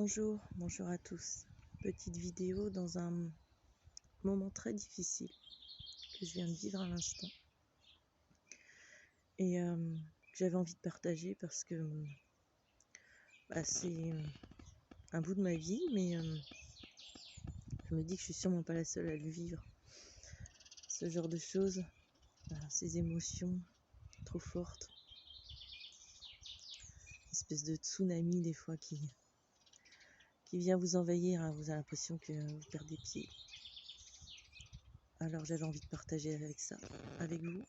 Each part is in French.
Bonjour à tous. Petite vidéo dans un moment très difficile que je viens de vivre à l'instant et que j'avais envie de partager parce que c'est un bout de ma vie, mais je me dis que je suis sûrement pas la seule à le vivre. Ce genre de choses, ces émotions trop fortes, une espèce de tsunami des fois qui vient vous envahir, hein, vous avez l'impression que vous perdez pied. Alors j'avais envie de partager avec vous.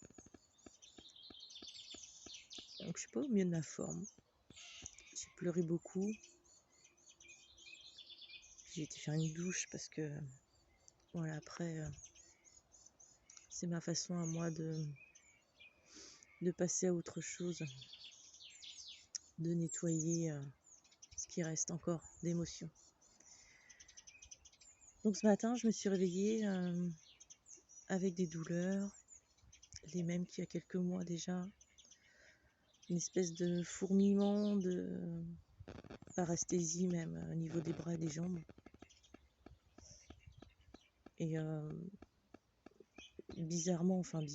Donc je suis pas au mieux de ma forme. J'ai pleuré beaucoup. J'ai été faire une douche parce que voilà, après c'est ma façon à moi de passer à autre chose, de nettoyer ce qui reste encore d'émotions. Donc ce matin, je me suis réveillée avec des douleurs, les mêmes qu'il y a quelques mois déjà, une espèce de fourmillement, de paresthésie même au niveau des bras et des jambes. Et bizarrement, il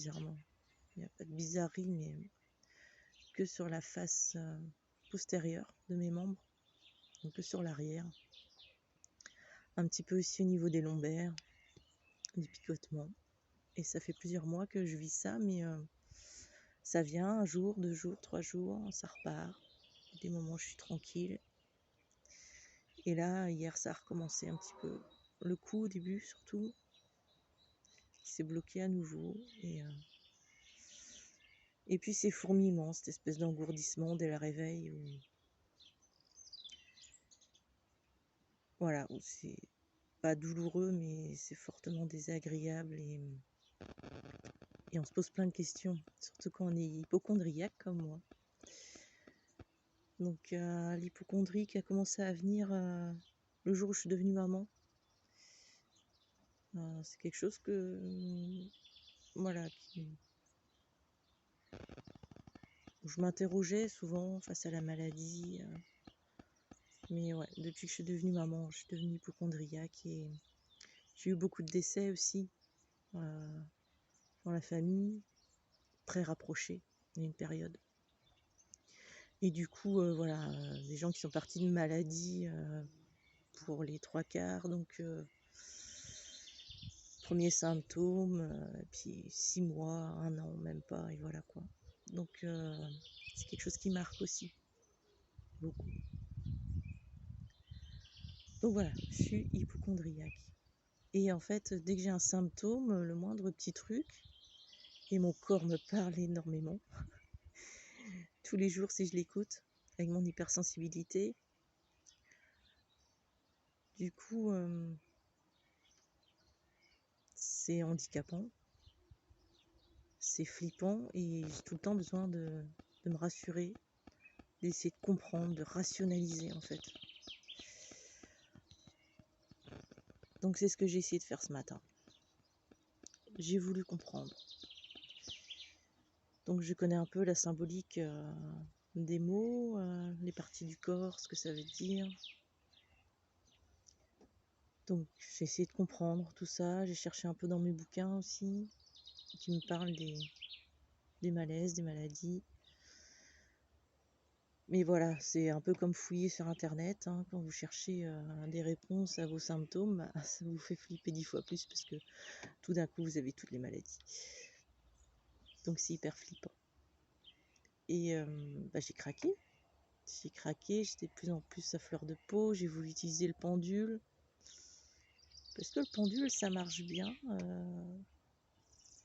n'y a pas de bizarrerie, mais que sur la face postérieure de mes membres, donc que sur l'arrière. Un petit peu aussi au niveau des lombaires, des picotements. Et ça fait plusieurs mois que je vis ça, mais ça vient un jour, 2 jours, 3 jours, ça repart. Des moments où je suis tranquille. Et là, hier, ça a recommencé un petit peu. Le cou au début, surtout, qui s'est bloqué à nouveau. Et puis ces fourmillements, cette espèce d'engourdissement dès le réveil. Voilà, où c'est pas douloureux, mais c'est fortement désagréable. Et on se pose plein de questions, surtout quand on est hypocondriaque comme moi. Donc l'hypocondrie qui a commencé à venir le jour où je suis devenue maman. C'est quelque chose que où je m'interrogeais souvent face à la maladie. Mais ouais, depuis que je suis devenue maman, je suis devenue hypocondriaque et j'ai eu beaucoup de décès aussi dans la famille, très rapprochés, il y a une période. Et du coup, des gens qui sont partis de maladie pour les 3/4, donc premiers symptômes, puis 6 mois, 1 an, même pas, et voilà quoi. Donc c'est quelque chose qui marque aussi, beaucoup. Donc voilà, je suis hypocondriaque. Et en fait, dès que j'ai un symptôme, le moindre petit truc, et mon corps me parle énormément, tous les jours si je l'écoute, avec mon hypersensibilité, du coup, c'est handicapant, c'est flippant, et j'ai tout le temps besoin de me rassurer, d'essayer de comprendre, de rationaliser en fait. Donc c'est ce que j'ai essayé de faire ce matin. J'ai voulu comprendre. Donc je connais un peu la symbolique des mots, les parties du corps, ce que ça veut dire. Donc j'ai essayé de comprendre tout ça, j'ai cherché un peu dans mes bouquins aussi, qui me parlent des malaises, des maladies. Mais voilà, c'est un peu comme fouiller sur internet, hein, quand vous cherchez des réponses à vos symptômes, ça vous fait flipper 10 fois plus parce que tout d'un coup vous avez toutes les maladies. Donc c'est hyper flippant. Et j'ai craqué, j'étais de plus en plus à fleur de peau, j'ai voulu utiliser le pendule. Parce que le pendule, ça marche bien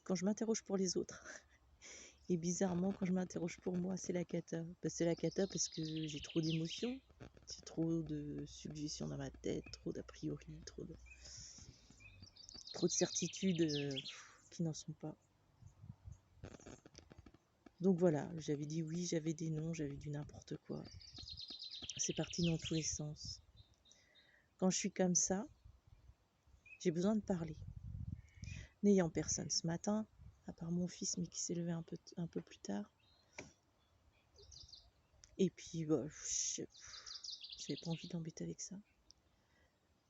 quand je m'interroge pour les autres. Et bizarrement, quand je m'interroge pour moi, c'est la cata. C'est la cata parce que j'ai trop d'émotions, j'ai trop de suggestions dans ma tête, trop d'a priori, trop de certitudes qui n'en sont pas. Donc voilà, j'avais dit oui, j'avais des non, j'avais du n'importe quoi. C'est parti dans tous les sens. Quand je suis comme ça, j'ai besoin de parler. N'ayant personne ce matin, à part mon fils, mais qui s'est levé un peu plus tard. Et puis, J'avais pas envie d'embêter avec ça.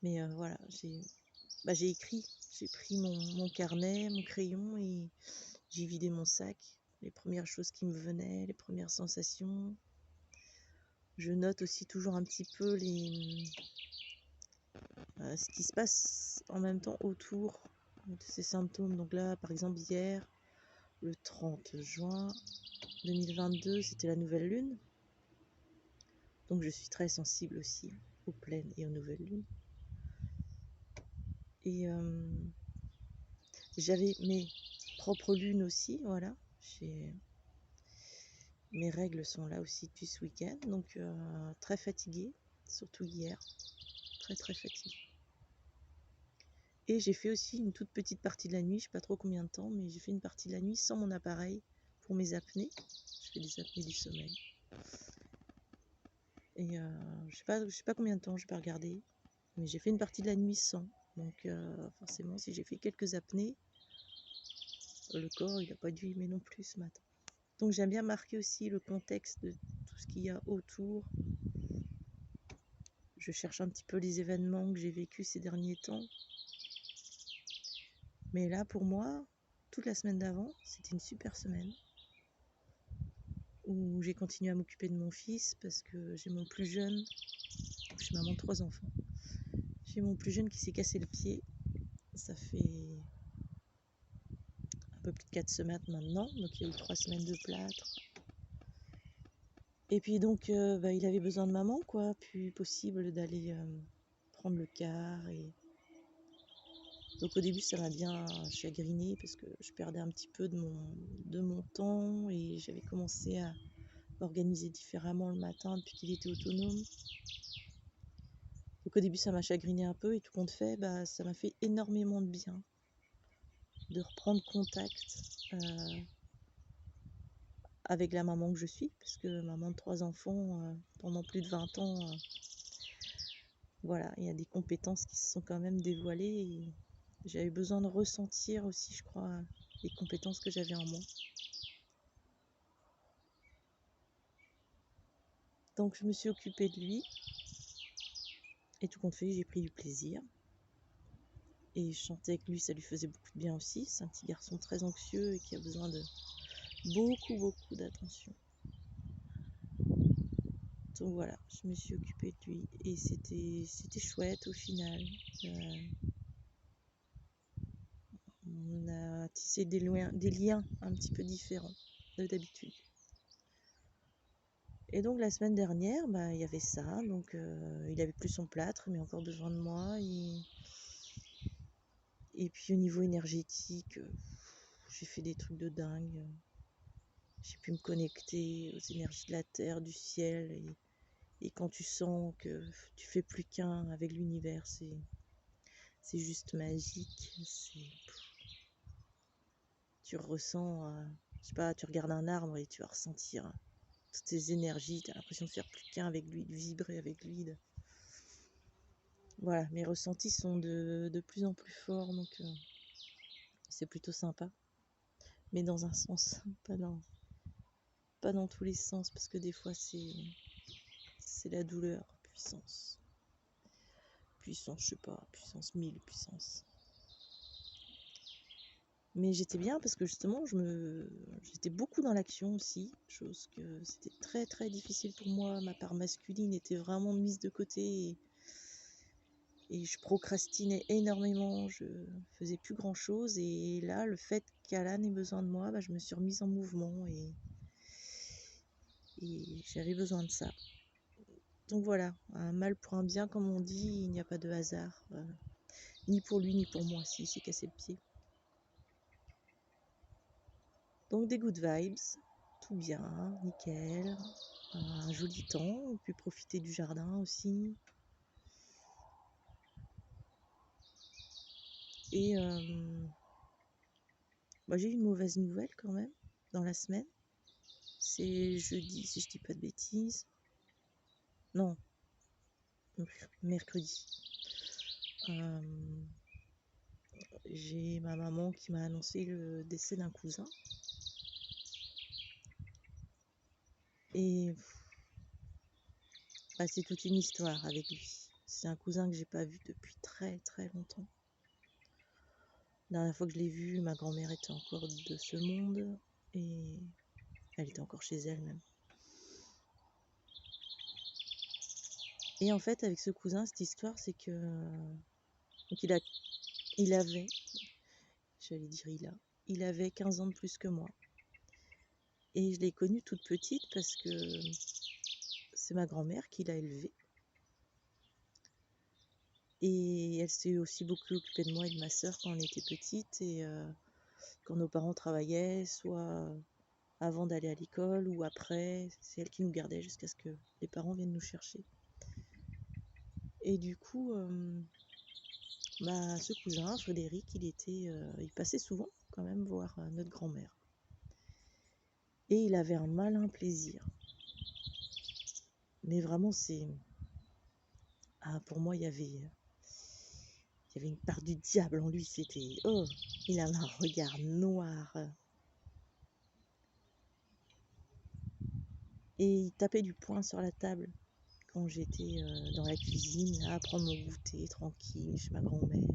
Mais voilà, j'ai écrit. J'ai pris mon carnet, mon crayon et j'ai vidé mon sac. Les premières choses qui me venaient, les premières sensations. Je note aussi toujours un petit peu ce qui se passe en même temps autour de ces symptômes. Donc là, par exemple, hier, le 30 juin 2022, c'était la nouvelle lune. Donc je suis très sensible aussi aux pleines et aux nouvelles lunes. Et j'avais mes propres lunes aussi, voilà. Mes règles sont là aussi depuis ce week-end, donc très fatiguée, surtout hier, très très fatiguée. Et j'ai fait aussi une toute petite partie de la nuit, je sais pas trop combien de temps, mais j'ai fait une partie de la nuit sans mon appareil pour mes apnées. Je fais des apnées du sommeil. Et je sais pas combien de temps, je vais pas regarder, mais j'ai fait une partie de la nuit sans. Donc forcément, si j'ai fait quelques apnées, le corps il n'a pas dû aimer non plus ce matin. Donc j'aime bien marquer aussi le contexte de tout ce qu'il y a autour. Je cherche un petit peu les événements que j'ai vécus ces derniers temps. Mais là, pour moi, toute la semaine d'avant, c'était une super semaine. Où j'ai continué à m'occuper de mon fils parce que j'ai mon plus jeune, je suis maman de 3 enfants. J'ai mon plus jeune qui s'est cassé le pied. Ça fait un peu plus de 4 semaines maintenant. Donc il y a eu 3 semaines de plâtre. Et puis donc il avait besoin de maman, quoi. Plus possible d'aller prendre le car. Et donc au début ça m'a bien chagrinée parce que je perdais un petit peu de mon temps et j'avais commencé à m'organiser différemment le matin depuis qu'il était autonome. Donc au début ça m'a chagrinée un peu et tout compte fait, ça m'a fait énormément de bien de reprendre contact avec la maman que je suis, parce que maman de 3 enfants pendant plus de 20 ans, voilà, il y a des compétences qui se sont quand même dévoilées et j'avais besoin de ressentir aussi, je crois, les compétences que j'avais en moi. Donc je me suis occupée de lui et tout compte fait, j'ai pris du plaisir. Et chanter avec lui, ça lui faisait beaucoup de bien aussi. C'est un petit garçon très anxieux et qui a besoin de beaucoup d'attention. Donc voilà, je me suis occupée de lui et c'était chouette au final. On a tissé des liens un petit peu différents de d'habitude. Et donc la semaine dernière, il y avait ça, donc il avait plus son plâtre, mais encore besoin de moi. Et puis au niveau énergétique, j'ai fait des trucs de dingue. J'ai pu me connecter aux énergies de la terre, du ciel, et quand tu sens que tu fais plus qu'un avec l'univers, c'est juste magique. Tu ressens, je sais pas, tu regardes un arbre et tu vas ressentir toutes ces énergies, tu as l'impression de faire plus qu'un avec lui, de vibrer avec lui. Voilà, mes ressentis sont de plus en plus forts, donc c'est plutôt sympa. Mais dans un sens, pas dans tous les sens, parce que des fois c'est la douleur, puissance. Puissance, je sais pas, puissance 1000, puissance. Mais j'étais bien parce que justement, j'étais beaucoup dans l'action aussi, chose que c'était très très difficile pour moi. Ma part masculine était vraiment mise de côté et je procrastinais énormément, je faisais plus grand chose. Et là, le fait qu'Alan ait besoin de moi, je me suis remise en mouvement et j'avais besoin de ça. Donc voilà, un mal pour un bien, comme on dit, il n'y a pas de hasard, ni pour lui ni pour moi s'il s'est cassé le pied. Donc des good vibes, tout bien, nickel, un joli temps, on peut profiter du jardin aussi. Et j'ai eu une mauvaise nouvelle quand même dans la semaine. C'est jeudi, si je dis pas de bêtises. Non, mercredi. J'ai ma maman qui m'a annoncé le décès d'un cousin. Et Bah, c'est toute une histoire avec lui. C'est un cousin que j'ai pas vu depuis très très longtemps. La dernière fois que je l'ai vu, ma grand-mère était encore de ce monde et elle était encore chez elle même. Et en fait, avec ce cousin, cette histoire, c'est que donc il avait, j'allais dire il avait 15 ans de plus que moi. Et je l'ai connue toute petite parce que c'est ma grand-mère qui l'a élevée. Et elle s'est aussi beaucoup occupée de moi et de ma sœur quand on était petite et quand nos parents travaillaient, soit avant d'aller à l'école ou après. C'est elle qui nous gardait jusqu'à ce que les parents viennent nous chercher. Et du coup, ce cousin, Frédéric, il passait souvent quand même voir notre grand-mère. Et il avait un malin plaisir. Mais vraiment, pour moi, il y avait une part du diable en lui. Il avait un regard noir. Et il tapait du poing sur la table quand j'étais dans la cuisine, là, à prendre mon goûter tranquille chez ma grand-mère.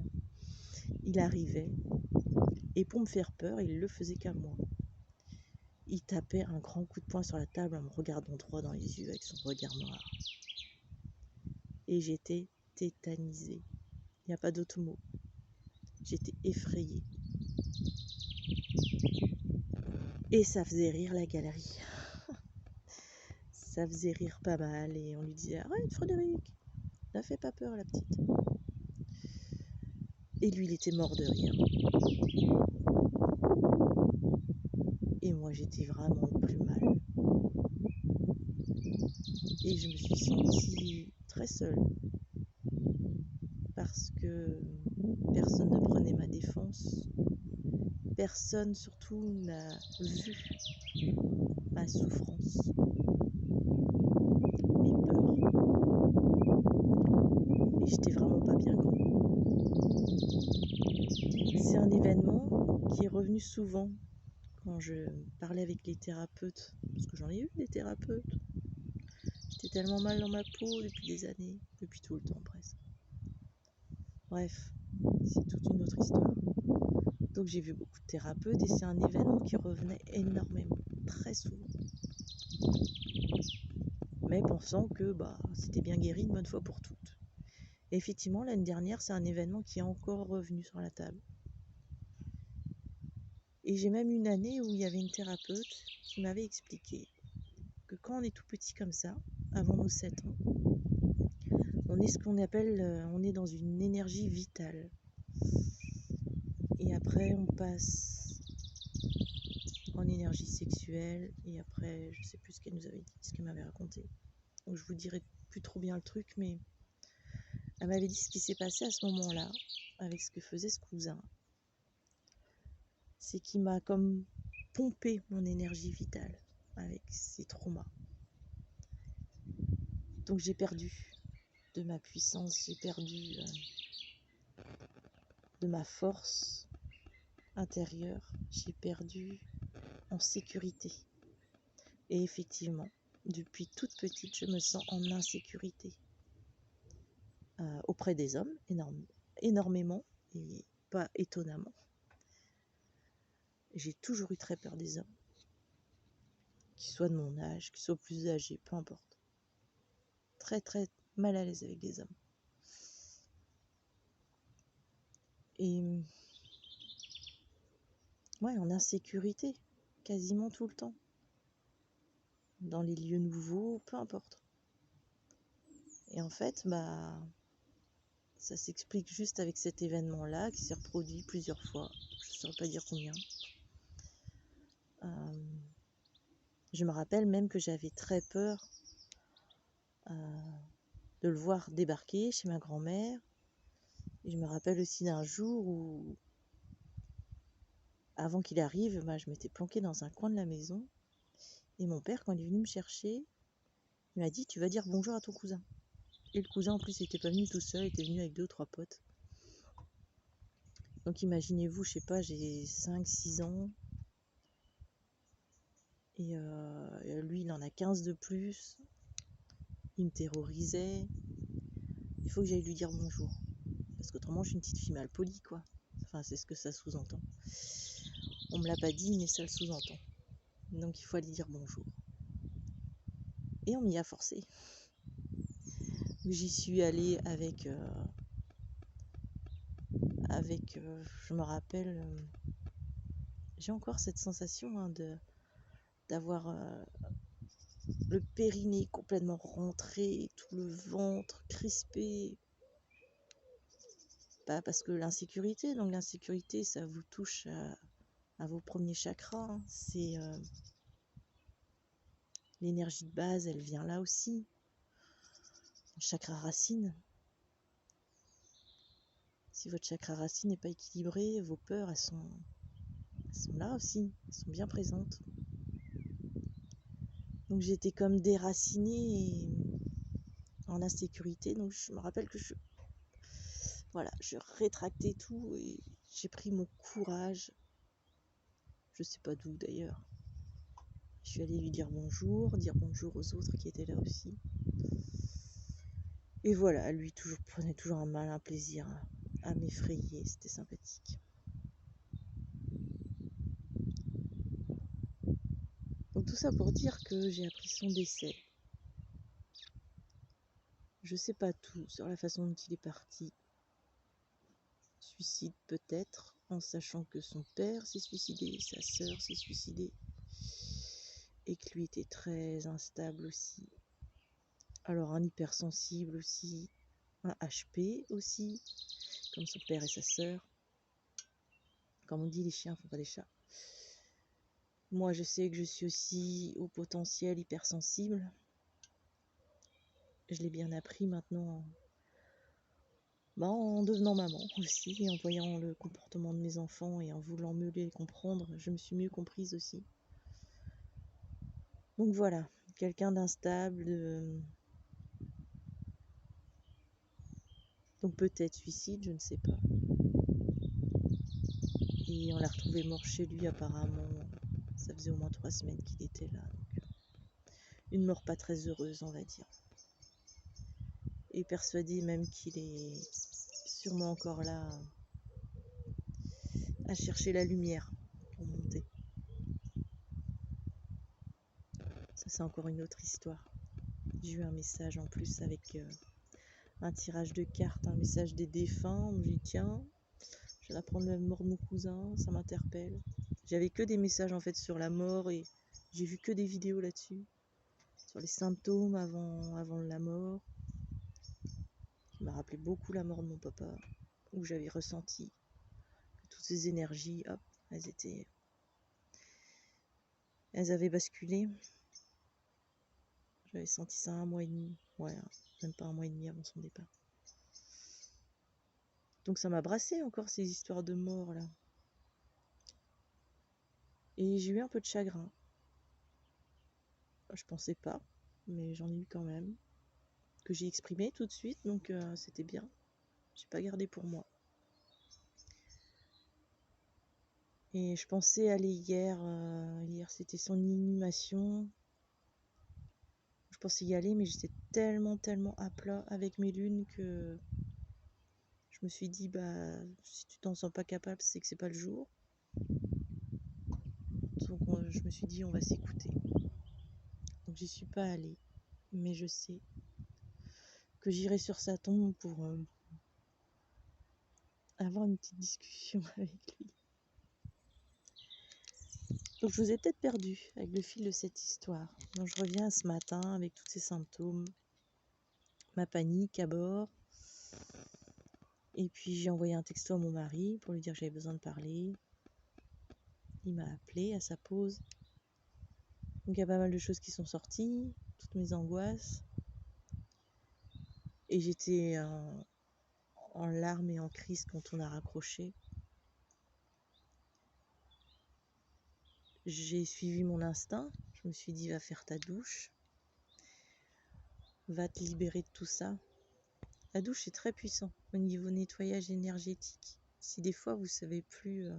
Il arrivait, et pour me faire peur, il le faisait qu'à moi. Il tapait un grand coup de poing sur la table en me regardant droit dans les yeux avec son regard noir. Et j'étais tétanisée. Il n'y a pas d'autre mot. J'étais effrayée. Et ça faisait rire la galerie. Ça faisait rire pas mal et on lui disait « Arrête Frédéric, ne fais pas peur la petite ». Et lui, il était mort de rire. Et moi, j'étais vraiment plus mal. Et je me suis sentie très seule. Parce que personne ne prenait ma défense. Personne, surtout, n'a vu ma souffrance, mes peurs. Et j'étais vraiment pas bien grande. C'est un événement qui est revenu souvent quand je parlais avec les thérapeutes, parce que j'en ai eu des thérapeutes. J'étais tellement mal dans ma peau depuis des années, depuis tout le temps presque. Bref, c'est toute une autre histoire. Donc j'ai vu beaucoup de thérapeutes et c'est un événement qui revenait énormément, très souvent. Mais pensant que c'était bien guéri une bonne fois pour toutes. Et effectivement, l'année dernière, c'est un événement qui est encore revenu sur la table. Et j'ai même une année où il y avait une thérapeute qui m'avait expliqué que quand on est tout petit comme ça, avant nos 7 ans, on est ce qu'on appelle, on est dans une énergie vitale. Et après, on passe en énergie sexuelle. Et après, je sais plus ce qu'elle nous avait dit, ce qu'elle m'avait raconté. Donc je vous dirai plus trop bien le truc, mais elle m'avait dit ce qui s'est passé à ce moment-là, avec ce que faisait ce cousin. C'est qu'il m'a comme pompé mon énergie vitale avec ses traumas. Donc j'ai perdu de ma puissance, j'ai perdu de ma force intérieure, j'ai perdu en sécurité. Et effectivement, depuis toute petite, je me sens en insécurité auprès des hommes, énormément, et pas étonnamment. J'ai toujours eu très peur des hommes, qu'ils soient de mon âge, qu'ils soient plus âgés, peu importe. Très très mal à l'aise avec les hommes. Et ouais, en insécurité, quasiment tout le temps. Dans les lieux nouveaux, peu importe. Et en fait, ça s'explique juste avec cet événement-là qui s'est reproduit plusieurs fois. Je ne saurais pas dire combien. Je me rappelle même que j'avais très peur de le voir débarquer chez ma grand-mère. Et je me rappelle aussi d'un jour où, avant qu'il arrive, je m'étais planquée dans un coin de la maison. Et mon père, quand il est venu me chercher, il m'a dit « Tu vas dire bonjour à ton cousin ». Et le cousin, en plus, il n'était pas venu tout seul, il était venu avec 2 ou 3 potes. Donc imaginez-vous, je sais pas, j'ai 5-6 ans. Et lui, il en a 15 de plus. il me terrorisait. Il faut que j'aille lui dire bonjour. Parce qu'autrement, je suis une petite fille mal polie, quoi. Enfin, c'est ce que ça sous-entend. On me l'a pas dit, mais ça le sous-entend. Donc, il faut aller dire bonjour. Et on m'y a forcé. J'y suis allée avec je me rappelle, j'ai encore cette sensation hein, d'avoir le périnée complètement rentré, tout le ventre crispé. Pas parce que l'insécurité, donc l'insécurité, ça vous touche à vos premiers chakras. Hein. C'est l'énergie de base, elle vient là aussi. Le chakra racine. Si votre chakra racine n'est pas équilibré, vos peurs, elles sont là aussi, elles sont bien présentes. Donc j'étais comme déracinée et en insécurité. Donc je me rappelle que je rétractais tout et j'ai pris mon courage. Je sais pas d'où d'ailleurs. Je suis allée lui dire bonjour aux autres qui étaient là aussi. Et voilà, lui prenait toujours un malin plaisir à m'effrayer, c'était sympathique. Donc tout ça pour dire que j'ai appris son décès. Je sais pas tout sur la façon dont il est parti. Suicide peut-être, en sachant que son père s'est suicidé, sa sœur s'est suicidée, et que lui était très instable aussi. Alors un hypersensible aussi, un HP aussi, comme son père et sa sœur. Comme on dit, les chiens font pas des chats. Moi, je sais que je suis aussi au potentiel hypersensible. Je l'ai bien appris maintenant en devenant maman aussi, et en voyant le comportement de mes enfants et en voulant mieux les comprendre, je me suis mieux comprise aussi. Donc voilà, quelqu'un d'instable, donc peut-être suicide, je ne sais pas. Et on l'a retrouvé mort chez lui apparemment, ça faisait au moins 3 semaines qu'il était là. Donc une mort pas très heureuse, on va dire. Et persuadé même qu'il est sûrement encore là à chercher la lumière pour monter. Ça c'est encore une autre histoire. J'ai eu un message en plus avec un tirage de cartes, un message des défunts. J'ai dit tiens, je viens d'apprendre la mort de mon cousin, ça m'interpelle. J'avais que des messages en fait sur la mort et j'ai vu que des vidéos là-dessus, sur les symptômes avant la mort. Ça m'a rappelé beaucoup la mort de mon papa, où j'avais ressenti que toutes ces énergies, hop, elles avaient basculé. J'avais senti ça 1 mois et demi, ouais, même pas 1 mois et demi avant son départ. Donc ça m'a brassé encore ces histoires de mort là. Et j'ai eu un peu de chagrin. Je pensais pas, mais j'en ai eu quand même. Que j'ai exprimé tout de suite, donc c'était bien. J'ai pas gardé pour moi. Et je pensais aller hier. Hier c'était son inhumation. Je pensais y aller, mais j'étais tellement à plat avec mes lunes que je me suis dit si tu t'en sens pas capable, c'est que c'est pas le jour. Donc je me suis dit on va s'écouter. Donc j'y suis pas allée, mais je sais que j'irai sur sa tombe pour avoir une petite discussion avec lui. Donc je vous ai peut-être perdu avec le fil de cette histoire. Donc je reviens ce matin avec tous ces symptômes, ma panique à bord. Et puis j'ai envoyé un texto à mon mari pour lui dire que j'avais besoin de parler. Il m'a appelé à sa pause. Donc il y a pas mal de choses qui sont sorties, toutes mes angoisses. Et j'étais en larmes et en crise quand on a raccroché. J'ai suivi mon instinct. Je me suis dit va faire ta douche. Va te libérer de tout ça. La douche est très puissant au niveau nettoyage énergétique. Si des fois vous savez plus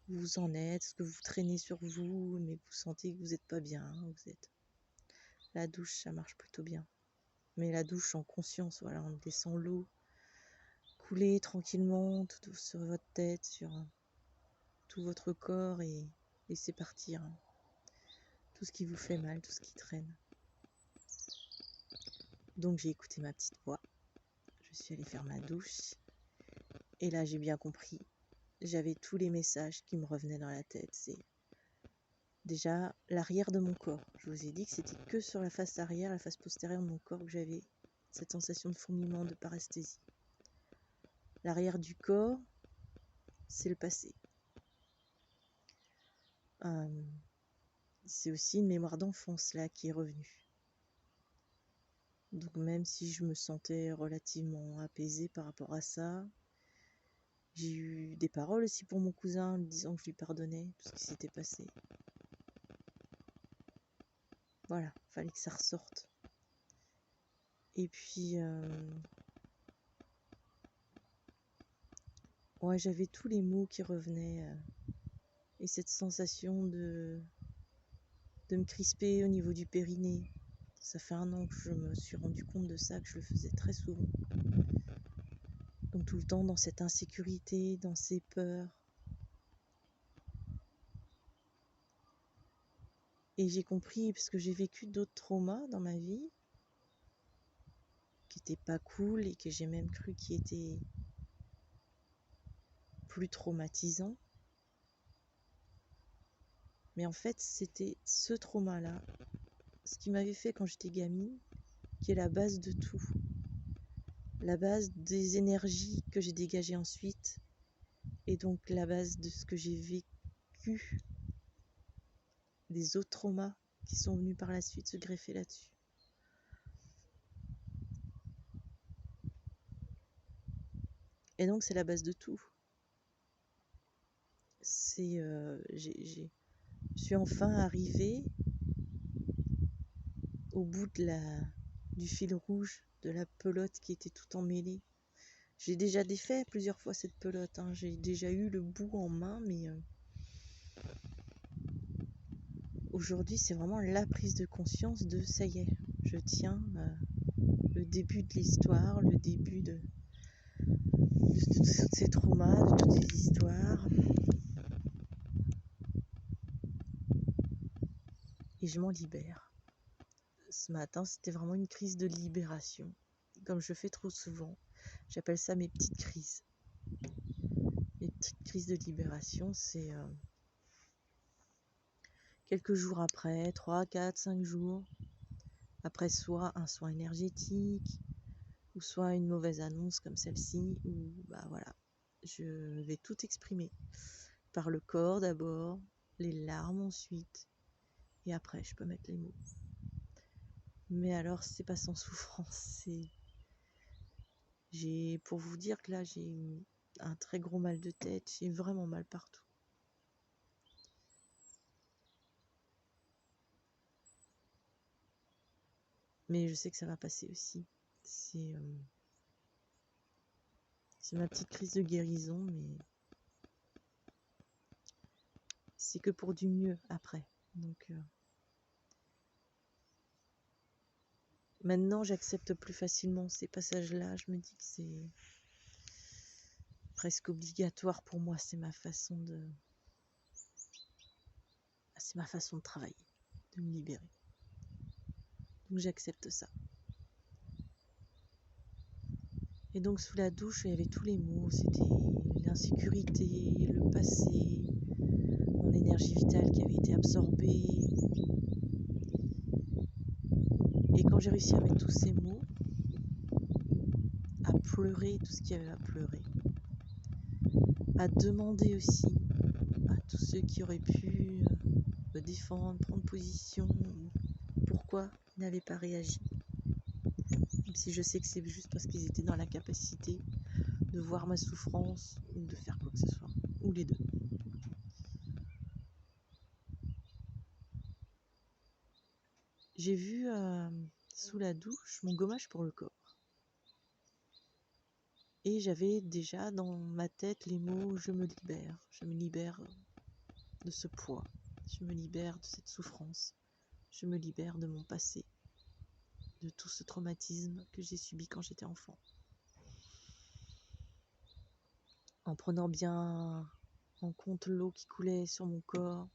où vous en êtes, ce que vous traînez sur vous, mais vous sentez que vous n'êtes pas bien, la douche, ça marche plutôt bien. Mais la douche en conscience, voilà, en laissant l'eau couler tranquillement tout sur votre tête, sur tout votre corps et laisser partir tout ce qui vous fait mal, tout ce qui traîne. Donc j'ai écouté ma petite voix, je suis allée faire ma douche et là j'ai bien compris. J'avais tous les messages qui me revenaient dans la tête. C'est déjà l'arrière de mon corps. Je vous ai dit que c'était que sur la face arrière, la face postérieure de mon corps que j'avais cette sensation de fourmillement, de paresthésie. L'arrière du corps, c'est le passé. C'est aussi une mémoire d'enfance là qui est revenue. Donc même si je me sentais relativement apaisée par rapport à ça, j'ai eu des paroles aussi pour mon cousin, lui disant que je lui pardonnais tout ce qui s'était passé. Voilà, fallait que ça ressorte. Et puis, ouais, j'avais tous les mots qui revenaient et cette sensation de me crisper au niveau du périnée. Ça fait 1 an que je me suis rendu compte de ça, que je le faisais très souvent. Donc tout le temps dans cette insécurité, dans ces peurs. Et j'ai compris, parce que j'ai vécu d'autres traumas dans ma vie, qui n'étaient pas cool et que j'ai même cru qui étaient plus traumatisants. Mais en fait, c'était ce trauma-là, ce qui m'avait fait quand j'étais gamine, qui est la base de tout. La base des énergies que j'ai dégagées ensuite, et donc la base de ce que j'ai vécu, des autres traumas qui sont venus par la suite se greffer là-dessus. Et donc c'est la base de tout. C'est, je suis enfin arrivée au bout du fil rouge de la pelote qui était tout emmêlée. J'ai déjà défait plusieurs fois cette pelote, hein. J'ai déjà eu le bout en main, mais aujourd'hui c'est vraiment la prise de conscience de ça y est, je tiens le début de l'histoire, le début de tous ces traumas, de toutes ces histoires. Et je m'en libère. Ce matin, c'était vraiment une crise de libération. Comme je fais trop souvent, j'appelle ça mes petites crises. Les petites crises de libération, c'est quelques jours après, 3, 4, 5 jours, après soit un soin énergétique, ou soit une mauvaise annonce comme celle-ci, où bah voilà, je vais tout exprimer. Par le corps d'abord, les larmes ensuite, et après je peux mettre les mots. Mais alors c'est pas sans souffrance, pour vous dire que là j'ai un très gros mal de tête, j'ai vraiment mal partout. Mais je sais que ça va passer aussi. C'est ma petite crise de guérison, mais c'est que pour du mieux après. Donc maintenant j'accepte plus facilement ces passages-là. Je me dis que c'est presque obligatoire pour moi. C'est ma façon de travailler, de me libérer. Donc j'accepte ça. Et donc sous la douche, il y avait tous les mots. C'était l'insécurité, le passé, mon énergie vitale qui avait été absorbée. Et quand j'ai réussi à mettre tous ces mots, à pleurer tout ce qu'il y avait à pleurer, à demander aussi à tous ceux qui auraient pu me défendre, prendre position, pourquoi ils n'avaient pas réagi. Même si je sais que c'est juste parce qu'ils étaient dans la capacité de voir ma souffrance ou de faire quoi que ce soit, ou les deux. J'ai vu sous la douche mon gommage pour le corps. Et j'avais déjà dans ma tête les mots « je me libère de ce poids, je me libère de cette souffrance, je me libère de mon passé ». de tout ce traumatisme que j'ai subi quand j'étais enfant. En prenant bien en compte l'eau qui coulait sur mon corps,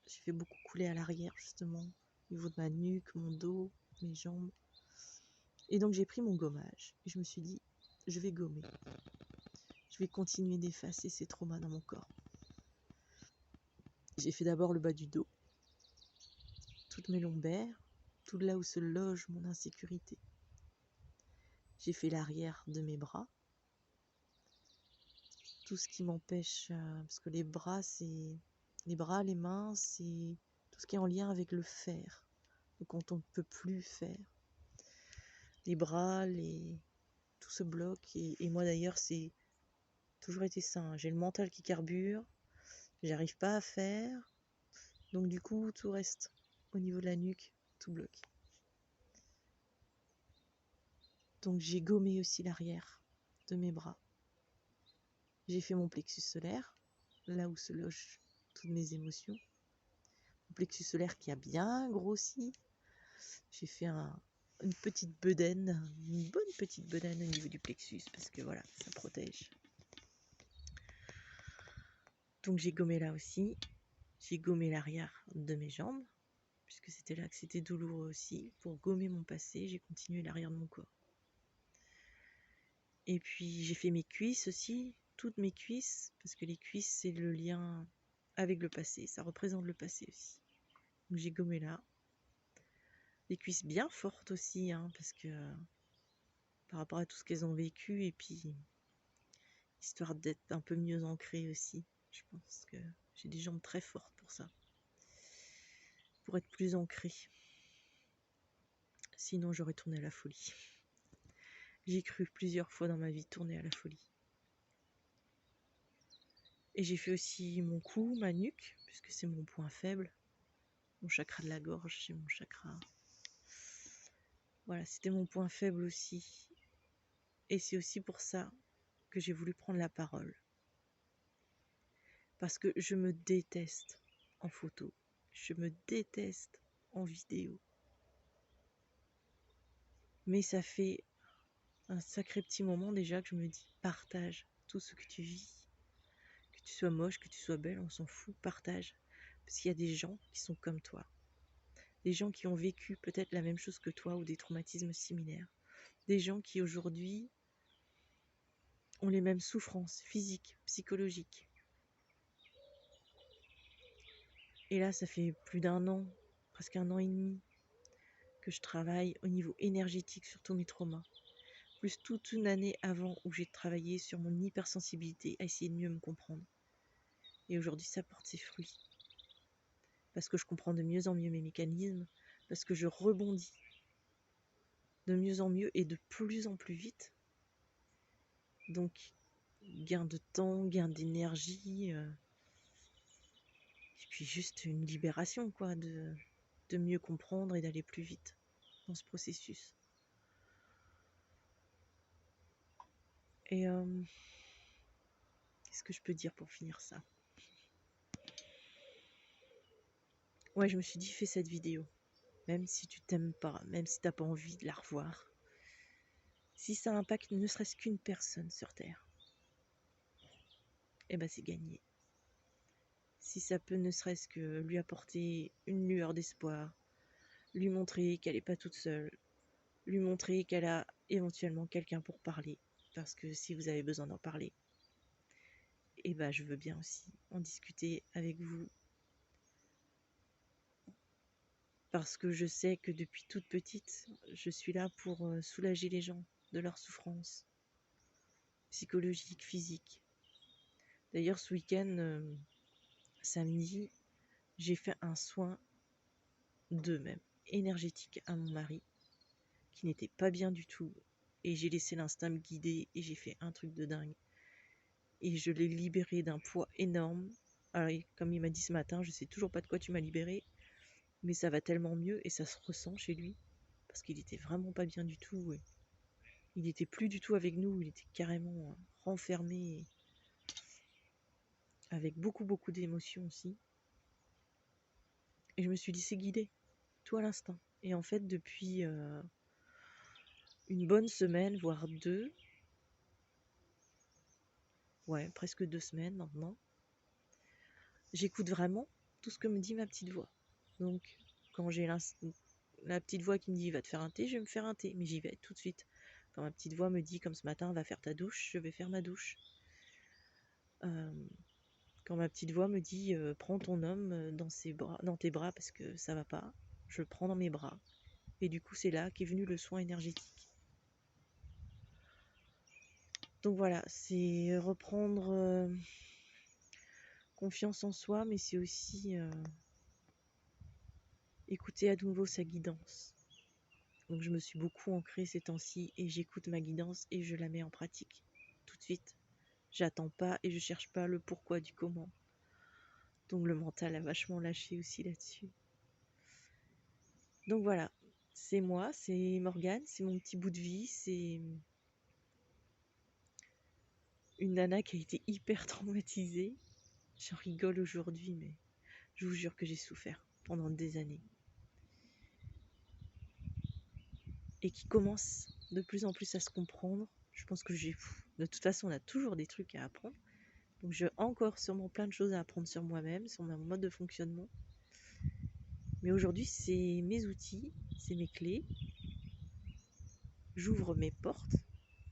j'ai fait beaucoup couler à l'arrière justement, au niveau de ma nuque, mon dos, mes jambes. Et donc j'ai pris mon gommage et je me suis dit, je vais gommer. Je vais continuer d'effacer ces traumas dans mon corps. J'ai fait d'abord le bas du dos, toutes mes lombaires, tout là où se loge mon insécurité. J'ai fait l'arrière de mes bras, tout ce qui m'empêche, parce que les bras, les mains, c'est tout ce qui est en lien avec le faire, donc quand on ne peut plus faire. Les bras, tout se bloque, et moi d'ailleurs, c'est toujours été ça, hein. J'ai le mental qui carbure, j'arrive pas à faire, donc du coup, tout reste au niveau de la nuque, tout bloque. Donc j'ai gommé aussi l'arrière de mes bras. J'ai fait mon plexus solaire, là où se logent toutes mes émotions. Mon plexus solaire qui a bien grossi. J'ai fait une petite bedaine, une bonne petite bedaine au niveau du plexus, parce que voilà, ça protège. Donc j'ai gommé là aussi. J'ai gommé l'arrière de mes jambes, puisque c'était là que c'était douloureux aussi. Pour gommer mon passé, j'ai continué l'arrière de mon corps. Et puis j'ai fait mes cuisses aussi, toutes mes cuisses, parce que les cuisses c'est le lien avec le passé, ça représente le passé aussi. Donc j'ai gommé là. Les cuisses bien fortes aussi, hein, parce que par rapport à tout ce qu'elles ont vécu, et puis histoire d'être un peu mieux ancrée aussi. Je pense que j'ai des jambes très fortes pour ça, pour être plus ancrée. Sinon j'aurais tourné à la folie. J'ai cru plusieurs fois dans ma vie tourner à la folie. Et j'ai fait aussi mon cou, ma nuque, puisque c'est mon point faible. Mon chakra de la gorge, c'est mon chakra. Voilà, c'était mon point faible aussi. Et c'est aussi pour ça que j'ai voulu prendre la parole. Parce que je me déteste en photo. Je me déteste en vidéo. Mais ça fait un sacré petit moment déjà que je me dis, partage tout ce que tu vis. Que tu sois moche, que tu sois belle, on s'en fout, partage. Parce qu'il y a des gens qui sont comme toi. Des gens qui ont vécu peut-être la même chose que toi ou des traumatismes similaires. Des gens qui aujourd'hui ont les mêmes souffrances physiques, psychologiques. Et là, ça fait plus d'1 an, presque 1 an et demi, que je travaille au niveau énergétique sur tous mes traumas. Plus toute une année avant où j'ai travaillé sur mon hypersensibilité à essayer de mieux me comprendre. Et aujourd'hui, ça porte ses fruits. Parce que je comprends de mieux en mieux mes mécanismes, parce que je rebondis de mieux en mieux et de plus en plus vite. Donc, gain de temps, gain d'énergie, et puis juste une libération, quoi, de mieux comprendre et d'aller plus vite dans ce processus. Et qu'est-ce que je peux dire pour finir ça? Ouais, je me suis dit, fais cette vidéo. Même si tu t'aimes pas, même si t'as pas envie de la revoir. Si ça impacte ne serait-ce qu'une personne sur Terre, eh ben c'est gagné. Si ça peut ne serait-ce que lui apporter une lueur d'espoir, lui montrer qu'elle n'est pas toute seule, lui montrer qu'elle a éventuellement quelqu'un pour parler, parce que si vous avez besoin d'en parler, eh ben je veux bien aussi en discuter avec vous. Parce que je sais que depuis toute petite, je suis là pour soulager les gens de leur souffrance psychologique, physique. D'ailleurs, ce week-end, samedi, j'ai fait un soin même énergétique à mon mari, qui n'était pas bien du tout. Et j'ai laissé l'instinct me guider et j'ai fait un truc de dingue. Et je l'ai libéré d'un poids énorme. Alors, comme il m'a dit ce matin, je sais toujours pas de quoi tu m'as libéré, mais ça va tellement mieux et ça se ressent chez lui. Parce qu'il était vraiment pas bien du tout. Ouais. Il était plus du tout avec nous, il était carrément renfermé, avec beaucoup d'émotions aussi. Et je me suis laissée guider, tout à l'instant. Et en fait, depuis une bonne semaine, voire 2. Ouais, presque 2 semaines maintenant. J'écoute vraiment tout ce que me dit ma petite voix. Donc, quand j'ai la petite voix qui me dit va te faire un thé, je vais me faire un thé, mais j'y vais tout de suite. Quand ma petite voix me dit comme ce matin va faire ta douche, je vais faire ma douche. Quand ma petite voix me dit prends ton homme dans tes bras parce que ça va pas, je le prends dans mes bras. Et du coup, c'est là qu'est venu le soin énergétique. Donc voilà, c'est reprendre confiance en soi, mais c'est aussi écouter à nouveau sa guidance. Donc je me suis beaucoup ancrée ces temps-ci et j'écoute ma guidance et je la mets en pratique tout de suite. J'attends pas et je cherche pas le pourquoi du comment. Donc le mental a vachement lâché aussi là-dessus. Donc voilà, c'est moi, c'est Morgane, c'est mon petit bout de vie, c'est une nana qui a été hyper traumatisée. J'en rigole aujourd'hui, mais je vous jure que j'ai souffert pendant des années. Et qui commence de plus en plus à se comprendre. Je pense que de toute façon, on a toujours des trucs à apprendre. Donc j'ai encore sûrement plein de choses à apprendre sur moi-même, sur mon mode de fonctionnement. Mais aujourd'hui, c'est mes outils, c'est mes clés. J'ouvre mes portes,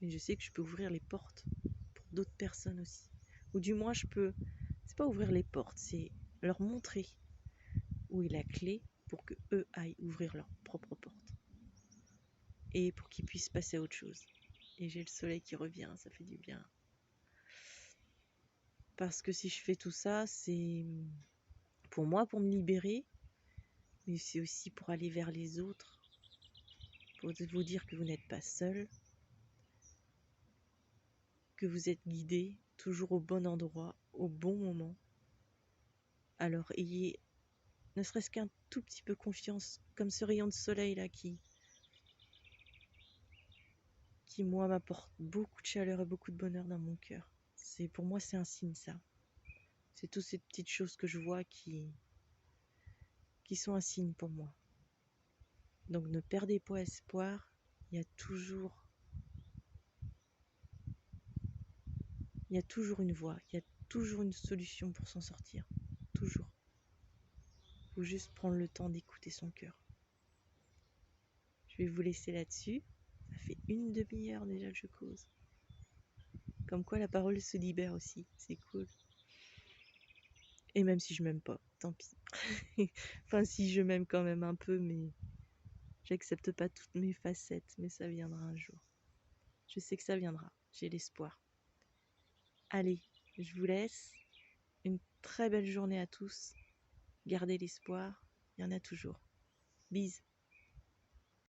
mais je sais que je peux ouvrir les portes pour d'autres personnes aussi. Ou du moins, c'est pas ouvrir les portes, c'est leur montrer où est la clé pour que eux aillent ouvrir leur propre porte. Et pour qu'ils puissent passer à autre chose. Et j'ai le soleil qui revient, ça fait du bien. Parce que si je fais tout ça, c'est pour moi, pour me libérer, mais c'est aussi pour aller vers les autres, pour vous dire que vous n'êtes pas seul, que vous êtes guidé toujours au bon endroit, au bon moment. Alors ayez ne serait-ce qu'un tout petit peu confiance, comme ce rayon de soleil là qui moi m'apporte beaucoup de chaleur et beaucoup de bonheur dans mon cœur. Pour moi c'est un signe ça. C'est toutes ces petites choses que je vois qui sont un signe pour moi. Donc ne perdez pas espoir, il y a toujours une voie, il y a toujours une solution pour s'en sortir. Toujours. Il faut juste prendre le temps d'écouter son cœur. Je vais vous laisser là-dessus. Ça fait 1 demi-heure déjà que je cause. Comme quoi la parole se libère aussi, c'est cool. Et même si je m'aime pas, tant pis. Enfin si je m'aime quand même un peu, mais j'accepte pas toutes mes facettes, mais ça viendra un jour. Je sais que ça viendra, j'ai l'espoir. Allez, je vous laisse. Une très belle journée à tous. Gardez l'espoir, il y en a toujours. Bisous.